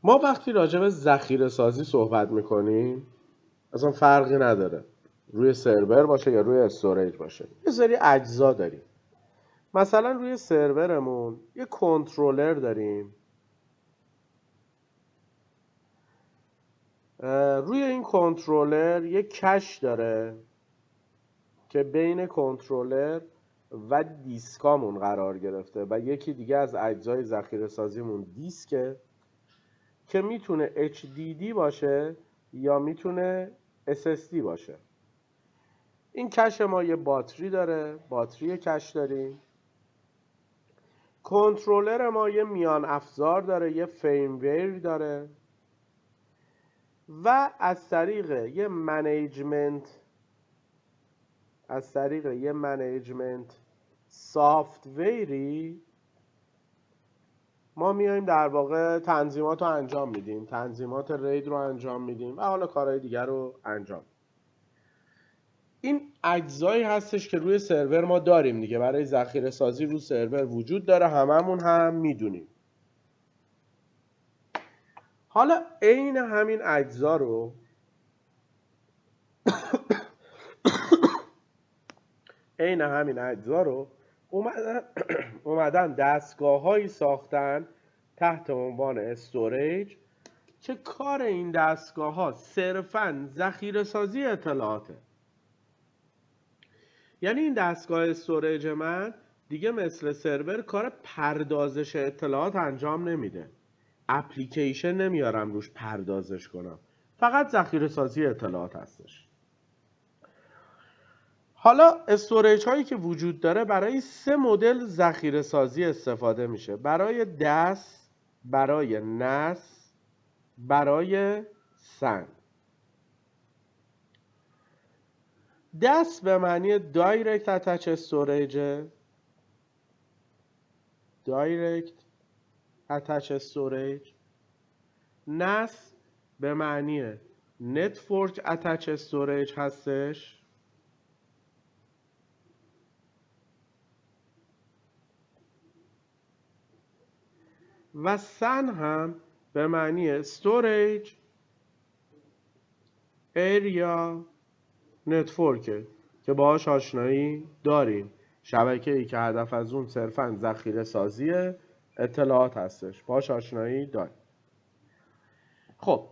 ما وقتی راجع به ذخیره سازی صحبت میکنیم اصلا فرقی نداره روی سرور باشه یا روی استوریج باشه، یه سری اجزا داریم. مثلا روی سرورمون یه کنترلر داریم. روی این کنترلر یه کش داره که بین کنترلر و دیسکامون قرار گرفته و یکی دیگه از اجزای ذخیره سازیمون دیسکه که میتونه HDD باشه یا میتونه SSD باشه. این کش ما یه باتری داره، باتری کش داریم. کنترلر ما یه میان افزار داره، یه فیرم‌ویر داره و از طریق یه منیجمنت سافت‌ویری ما میایم در واقع تنظیمات رو انجام میدیم، تنظیمات رید رو انجام میدیم و حالا کارهای دیگر رو انجام میدیم. این اجزایی هستش که روی سرور ما داریم دیگه، برای ذخیره سازی روی سرور وجود داره، هممون هم میدونیم. حالا عین همین اجزا رو اومدن دستگاه‌هایی ساختن تحت عنوان استوریج که کار این دستگاه‌ها صرفاً ذخیره سازی اطلاعاته. یعنی این دستگاه استوریج من دیگه مثل سرور کار پردازش اطلاعات انجام نمیده، اپلیکیشن نمیارم روش پردازش کنم، فقط ذخیره سازی اطلاعات هستش. حالا استوریج هایی که وجود داره برای 3 مدل ذخیره سازی استفاده میشه: برای دست، برای نس، برای سن. دست به معنی دایرکت اتچ استوریج، دایرکت اتچ استوریج. نس به معنی نتورک اتچ استوریج هستش. و سن هم به معنی storage area network که باهاش آشنایی داریم، شبکه‌ای که هدف از اون صرفاً ذخیره سازی اطلاعات هستش، باهاش آشنایی داریم. خب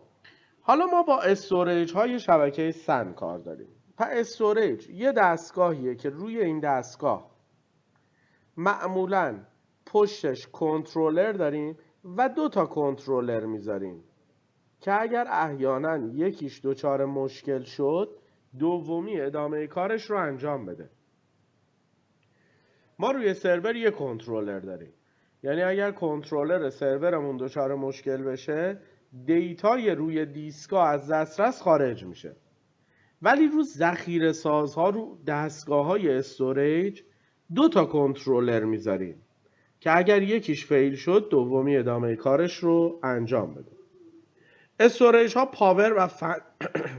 حالا ما با استوریج های شبکه سن کار داریم. پس استوریج یه دستگاهیه که روی این دستگاه معمولاً پشتش کنترلر داریم و 2 تا کنترلر میذاریم که اگر احیانا یکیش دچار مشکل شد دومی ادامه کارش رو انجام بده. ما روی سرور یه کنترلر داریم، یعنی اگر کنترلر سرورمون دچار مشکل بشه دیتای روی دیسکا از دسترس خارج میشه. ولی رو ذخیره سازها، رو دستگاه های استوریج 2 تا کنترلر میذاریم که اگر یکیش فیل شد دومی ادامه کارش رو انجام بده. استوریج ها پاور و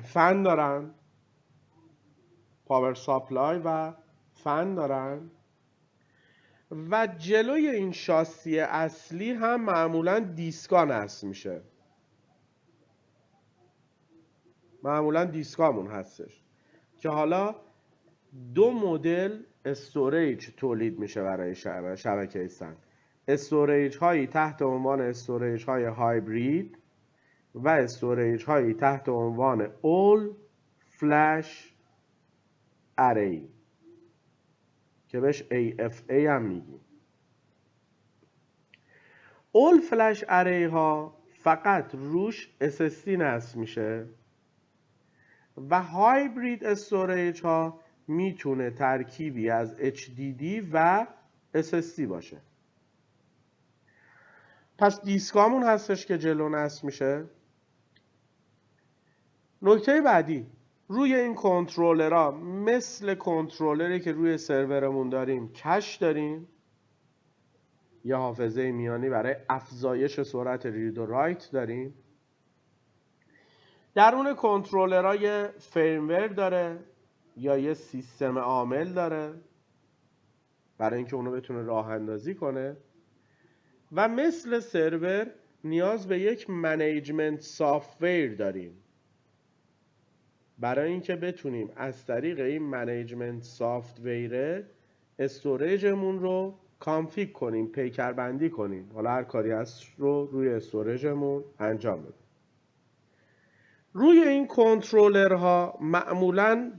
فن دارن، پاور ساپلای و فن دارن و جلوی این شاسی اصلی هم معمولا دیسکا نصب میشه، معمولا دیسکامون هستش که حالا 2 مدل استوریج تولید میشه برای شبکه سن. استوریج هایی تحت عنوان استوریج های هایبرید و استوریج هایی تحت عنوان All Flash Array که بهش AFA هم میگیم. All Flash Array ها فقط روش SSD نصب میشه و هایبرید استوریج ها میتونه ترکیبی از HDD و SSD باشه. پس دیسکامون هستش که جلو نصب میشه. نکته بعدی، روی این کنترلرها مثل کنترلری که روی سرورمون داریم کش داریم یا حافظه میانی برای افزایش سرعت رید و رایت داریم. درون کنترلرها یه فیرم‌ور داره یا یه سیستم عامل داره برای اینکه اونو بتونه راه اندازی کنه و مثل سرور نیاز به یک منیجمنت سافت‌ویر داریم برای اینکه بتونیم از طریق این منیجمنت سافت‌ویر استوریجمون رو کانفیگ کنیم، پیکربندی کنیم. حالا هر کاری هست رو روی استوریجمون انجام بدیم. روی این کنترلرها معمولاً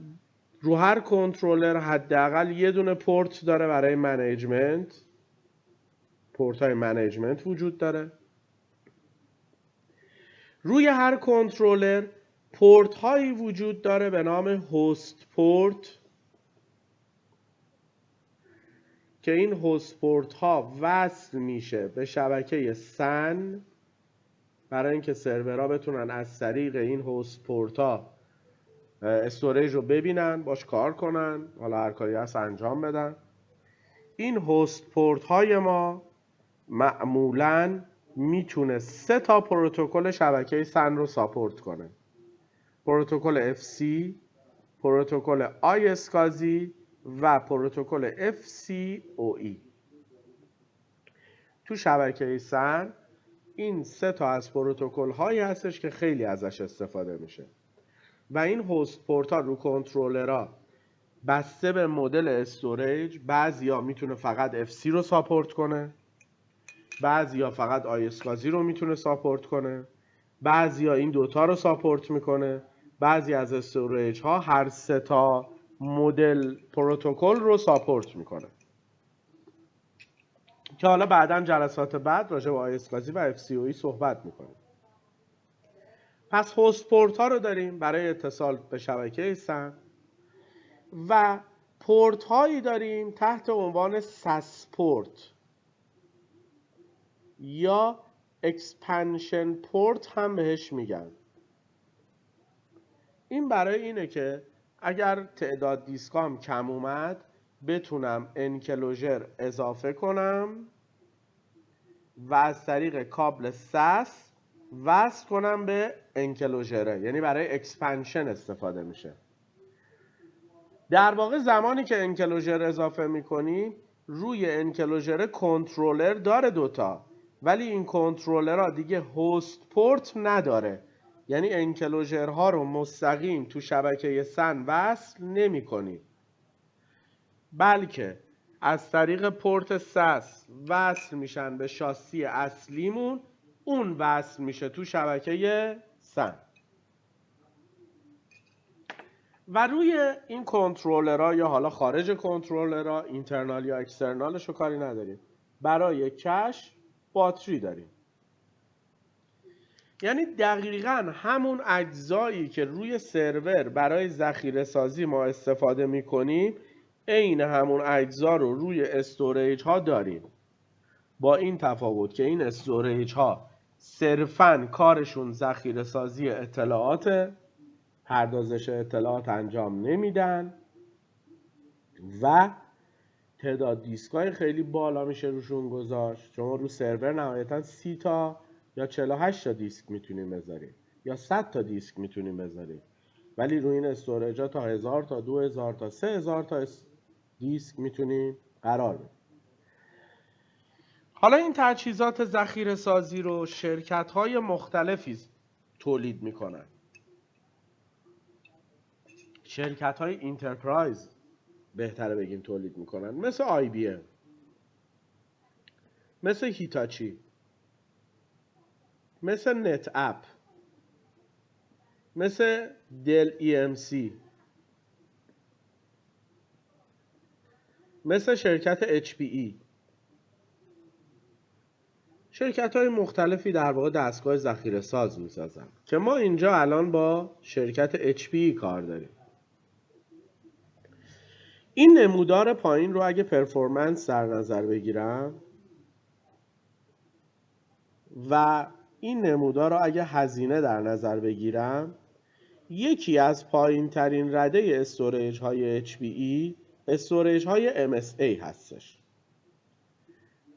رو هر کنترلر حداقل یه دونه پورت داره برای منیجمنت. پورت های منیجمنت وجود داره. روی هر کنترلر پورت هایی وجود داره به نام هاست پورت که این هاست پورت ها وصل میشه به شبکه سن برای اینکه سرورها بتونن از طریق این هاست پورت ها استوریج رو ببینن، باش کار کنن، حالا هر کاری هست انجام بدن. این هاست پورت های ما معمولاً میتونه 3 تا پروتکل شبکه سن رو ساپورت کنه. پروتکل FC، پروتکل iSCSI و پروتکل FCOE. تو شبکه سن این 3 تا از پروتکل هایی هستش که خیلی ازش استفاده میشه و این هاست پورت ها رو کنترلرها بسته به مدل استوریج بعضیا میتونه فقط FC رو ساپورت کنه، بعضیا فقط iSCSI رو میتونه ساپورت کنه، بعضیا این دوتا رو ساپورت میکنه، بعضی از استوریج ها هر 3 تا مدل پروتکل رو ساپورت میکنه که حالا بعداً جلسات بعد راجع به iSCSI و FCOE صحبت میکنیم. پس هاست پورت ها رو داریم برای اتصال به شبکه سن و پورت هایی داریم تحت عنوان SAS پورت یا اکسپنشن پورت هم بهش میگن. این برای اینه که اگر تعداد دیسکام کم اومد بتونم انکلوژر اضافه کنم و از طریق کابل SAS وصل کنم به انکلوژره، یعنی برای اکسپنشن استفاده میشه. در واقع زمانی که انکلوژر اضافه میکنی روی انکلوژر کنترلر داره دوتا، ولی این کنترلرها دیگه هاست پورت نداره، یعنی انکلوژرها رو مستقیم تو شبکه سن وصل نمی کنی، بلکه از طریق پورت SAS وصل میشن به شاسی اصلیمون، اون وصل میشه تو شبکه سن و روی این کنترلرها یا حالا خارج کنترلرها اینترنال یا اکسترنالش رو کاری نداریم، برای کش باتری داریم. یعنی دقیقاً همون اجزایی که روی سرور برای ذخیره سازی ما استفاده میکنیم عین همون اجزا رو روی استوریج ها داریم، با این تفاوت که این استوریج ها صرفاً کارشون ذخیره سازی اطلاعات، پردازش اطلاعات انجام نمیدن و تعداد دیسکای خیلی بالا میشه روشون گذاشت. شما رو سرور نهایتا 30 تا یا 48 تا دیسک میتونیم بذاریم یا 100 تا دیسک میتونیم بذاریم، ولی روی این استوریج ها تا 1000 تا 2000 تا 3000 تا دیسک میتونیم قرار بدیم. حالا این تجهیزات ذخیره سازی رو شرکت های مختلفی تولید میکنن. شرکت های اینترپرایز بهتره بگیم تولید میکنن، مثل IBM، مثل هیتاچی، مثل نت اپ، مثل دل EMC، مثل شرکت HPE. شرکت های مختلفی در واقع دستگاه ذخیره ساز میسازن که ما اینجا الان با شرکت HPE کار داریم. این نمودار پایین رو اگه پرفورمنس در نظر بگیرم و این نمودار رو اگه هزینه در نظر بگیرم، یکی از پایین ترین رده استوریج های HPE استوریج های MSA هستش.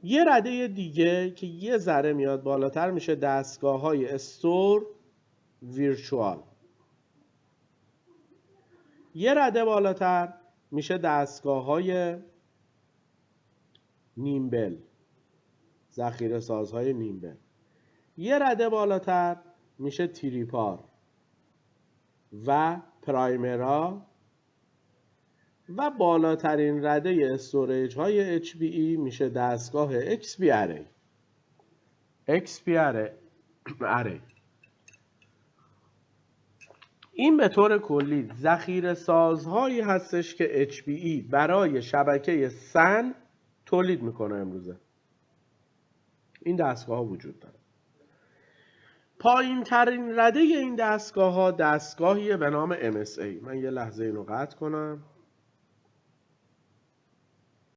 یه رده دیگه که یه ذره میاد بالاتر میشه دستگاه های استور ویرچوال. یه رده بالاتر میشه دستگاه های نیمبل، ذخیره سازهای نیمبل. یه رده بالاتر میشه تریپار و پرایمرا و بالاترین رده استوریج های HBE میشه دستگاه XP اری. XP اری. این به طور کلی ذخیره سازهایی هستش که HBE برای شبکه سن تولید میکنه امروزه. این دستگاه ها وجود داره. پایین ترین رده این دستگاه ها دستگاهیه به نام MSA. من یه لحظه اینو قطع کنم.